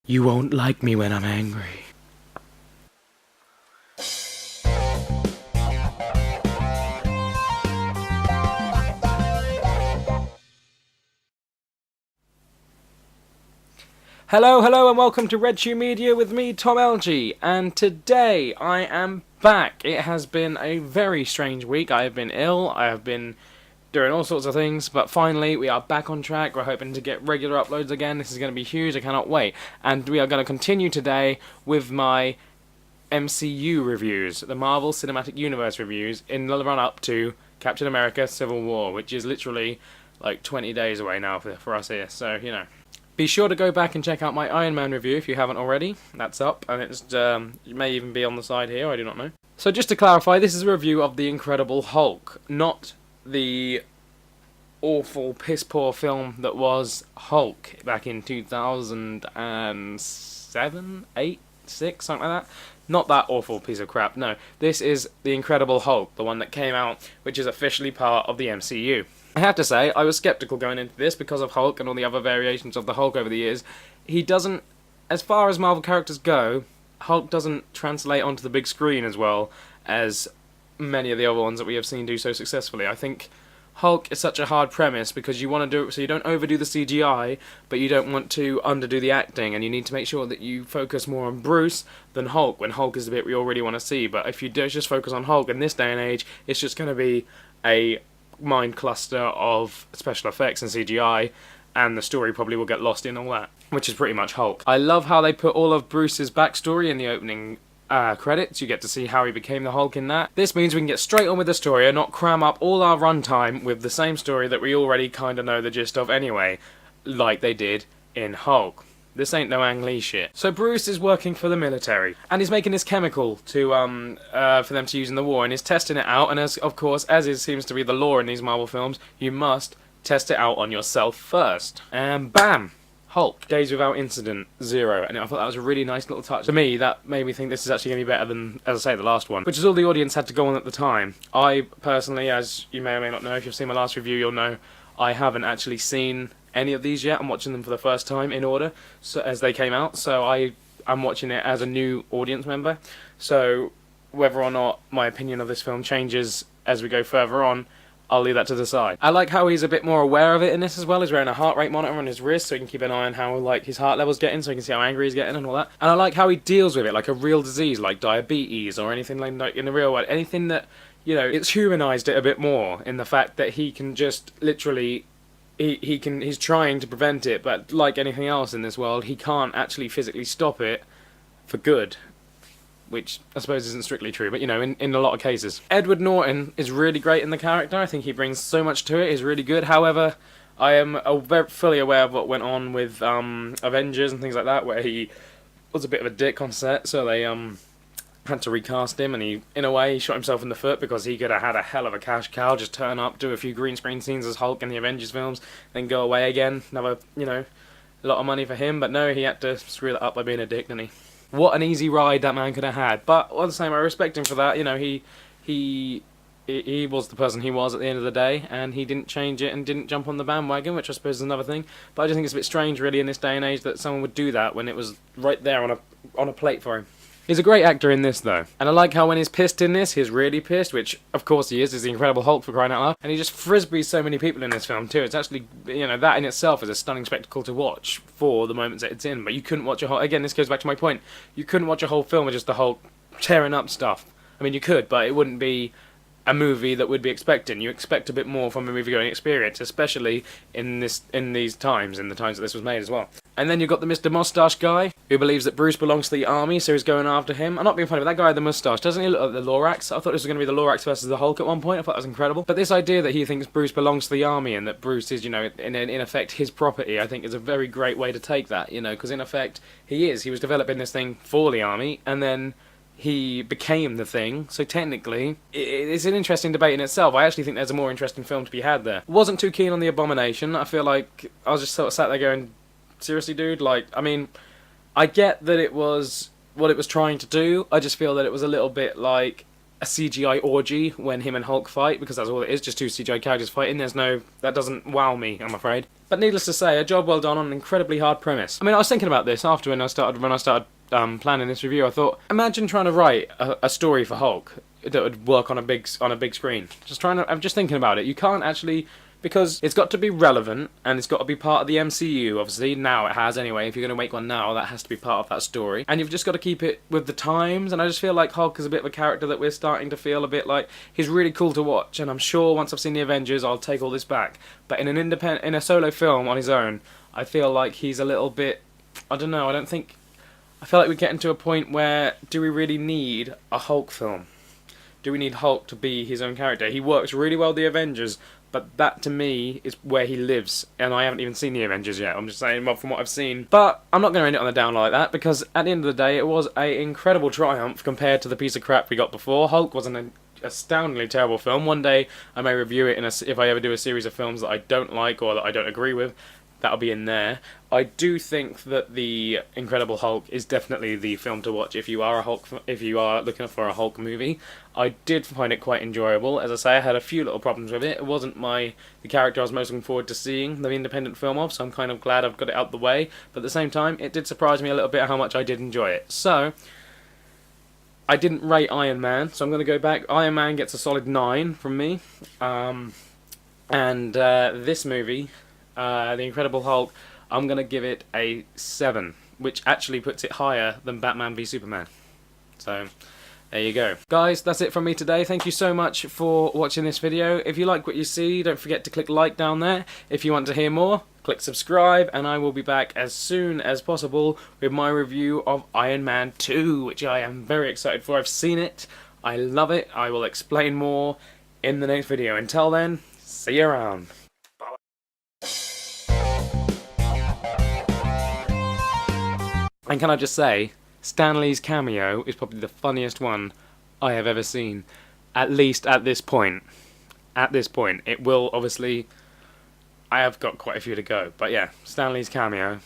You won't like me when I'm angry. Hello and welcome to RedShoe Media with me, Tom Elgie, and today I am back. It has been a very strange week. I have been ill, I have been doing all sorts of things, but finally we are back on track. We're hoping to get regular uploads again. This is going to be huge, I cannot wait. And we are going to continue today with my MCU reviews, the Marvel Cinematic Universe reviews, in the run-up to Captain America Civil War, which is literally like 20 days away now for us here, so, you know. Be sure to go back and check out my Iron Man review if you haven't already. That's up, and it may even be on the side here, I do not know. So just to clarify, this is a review of The Incredible Hulk, not the awful, piss-poor film that was Hulk back in 2007, 8, 6, something like that. Not that awful piece of crap, no. This is The Incredible Hulk, the one that came out, which is officially part of the MCU. I have to say, I was skeptical going into this because of Hulk and all the other variations of the Hulk over the years. He doesn't, as far as Marvel characters go, Hulk doesn't translate onto the big screen as well as many of the other ones that we have seen do so successfully. I think Hulk is such a hard premise because you want to do it so you don't overdo the CGI, but you don't want to underdo the acting, and you need to make sure that you focus more on Bruce than Hulk, when Hulk is the bit we already want to see. But if you do just focus on Hulk in this day and age, it's just going to be a mind cluster of special effects and CGI, and the story probably will get lost in all that, which is pretty much Hulk. I love how they put all of Bruce's backstory in the opening credits. You get to see how he became the Hulk in that. This means we can get straight on with the story and not cram up all our runtime with the same story that we already kind of know the gist of anyway, like they did in Hulk. This ain't no Ang Lee shit. So Bruce is working for the military, and he's making this chemical to for them to use in the war, and he's testing it out, and as seems to be the law in these Marvel films, you must test it out on yourself first. And bam! Hulk. Days without incident, 0. And I thought that was a really nice little touch. To me, that made me think this is actually going to be better than, as I say, the last one, which is all the audience had to go on at the time. I personally, as you may or may not know, if you've seen my last review, you'll know I haven't actually seen any of these yet. I'm watching them for the first time in order, so as they came out, so I'm watching it as a new audience member. So whether or not my opinion of this film changes as we go further on, I'll leave that to the side. I like how he's a bit more aware of it in this as well. He's wearing a heart rate monitor on his wrist so he can keep an eye on how his heart level's getting, so he can see how angry he's getting and all that. And I like how he deals with it like a real disease, like diabetes or anything like in the real world. Anything that, you know, it's humanized it a bit more in the fact that he can just literally he's trying to prevent it, but like anything else in this world, he can't actually physically stop it for good. Which I suppose isn't strictly true, but you know, in a lot of cases. Edward Norton is really great in the character. I think he brings so much to it. He's really good. However, I am fully aware of what went on with Avengers and things like that, where he was a bit of a dick on set, so they had to recast him, and he, in a way, he shot himself in the foot because he could have had a hell of a cash cow, just turn up, do a few green screen scenes as Hulk in the Avengers films, then go away again. Another, you know, a lot of money for him, but no, he had to screw that up by being a dick, didn't he? What an easy ride that man could have had. But all the same, I respect him for that. You know, he was the person he was at the end of the day, and he didn't change it and didn't jump on the bandwagon, which I suppose is another thing. But I just think it's a bit strange, really, in this day and age that someone would do that when it was right there on a plate for him. He's a great actor in this, though. And I like how when he's pissed in this, he's really pissed, which, of course, he is. He's the Incredible Hulk, for crying out loud. And he just frisbees so many people in this film, too. It's actually, you know, that in itself is a stunning spectacle to watch for the moments that it's in. But you couldn't watch a whole... Again, this goes back to my point. You couldn't watch a whole film with just the Hulk tearing up stuff. I mean, you could, but it wouldn't be a movie that would be expecting. You expect a bit more from a movie-going experience, especially in the times that this was made as well. And then you've got the Mr. Moustache guy, who believes that Bruce belongs to the army, so he's going after him. I'm not being funny, but that guy with the moustache, doesn't he look like the Lorax? I thought this was going to be the Lorax versus the Hulk at one point. I thought that was incredible. But this idea that he thinks Bruce belongs to the army and that Bruce is, you know, in effect his property, I think is a very great way to take that, you know, because in effect he is. He was developing this thing for the army, and then he became the thing, so technically it's an interesting debate in itself. I actually think there's a more interesting film to be had there. Wasn't too keen on the Abomination. I feel like I was just sort of sat there going, seriously, dude? Like, I mean, I get that it was what it was trying to do. I just feel that it was a little bit like a CGI orgy when him and Hulk fight, because that's all it is, just two CGI characters fighting. That doesn't wow me, I'm afraid. But needless to say, a job well done on an incredibly hard premise. I mean, I was thinking about this after when I started planning this review. I thought, imagine trying to write a story for Hulk that would work on a big screen. I'm just thinking about it. You can't actually, because it's got to be relevant and it's got to be part of the MCU. Obviously, now it has anyway. If you're going to make one now, that has to be part of that story. And you've just got to keep it with the times. And I just feel like Hulk is a bit of a character that we're starting to feel a bit like he's really cool to watch. And I'm sure once I've seen the Avengers, I'll take all this back. But in a solo film on his own, I feel like he's a little bit. I don't know. I feel like we're getting to a point where, do we really need a Hulk film? Do we need Hulk to be his own character? He works really well with the Avengers, but that to me is where he lives, and I haven't even seen the Avengers yet. I'm just saying, well, from what I've seen. But I'm not going to end it on the down like that, because at the end of the day, it was an incredible triumph compared to the piece of crap we got before. Hulk was an astoundingly terrible film. One day I may review it if I ever do a series of films that I don't like or that I don't agree with. That'll be in there. I do think that the Incredible Hulk is definitely the film to watch if you are looking for a Hulk movie. I did find it quite enjoyable. As I say, I had a few little problems with it. It wasn't the character I was most looking forward to seeing the independent film of, so I'm kind of glad I've got it out the way. But at the same time, it did surprise me a little bit how much I did enjoy it. So, I didn't rate Iron Man, so I'm going to go back. Iron Man gets a solid 9 from me. This movie, The Incredible Hulk, I'm going to give it a 7, which actually puts it higher than Batman v Superman. So, there you go. Guys, that's it from me today. Thank you so much for watching this video. If you like what you see, don't forget to click like down there. If you want to hear more, click subscribe, and I will be back as soon as possible with my review of Iron Man 2, which I am very excited for. I've seen it. I love it. I will explain more in the next video. Until then, see you around. And can I just say, Stan Lee's cameo is probably the funniest one I have ever seen, at least at this point. At this point. It will, obviously, I have got quite a few to go, but yeah, Stan Lee's cameo,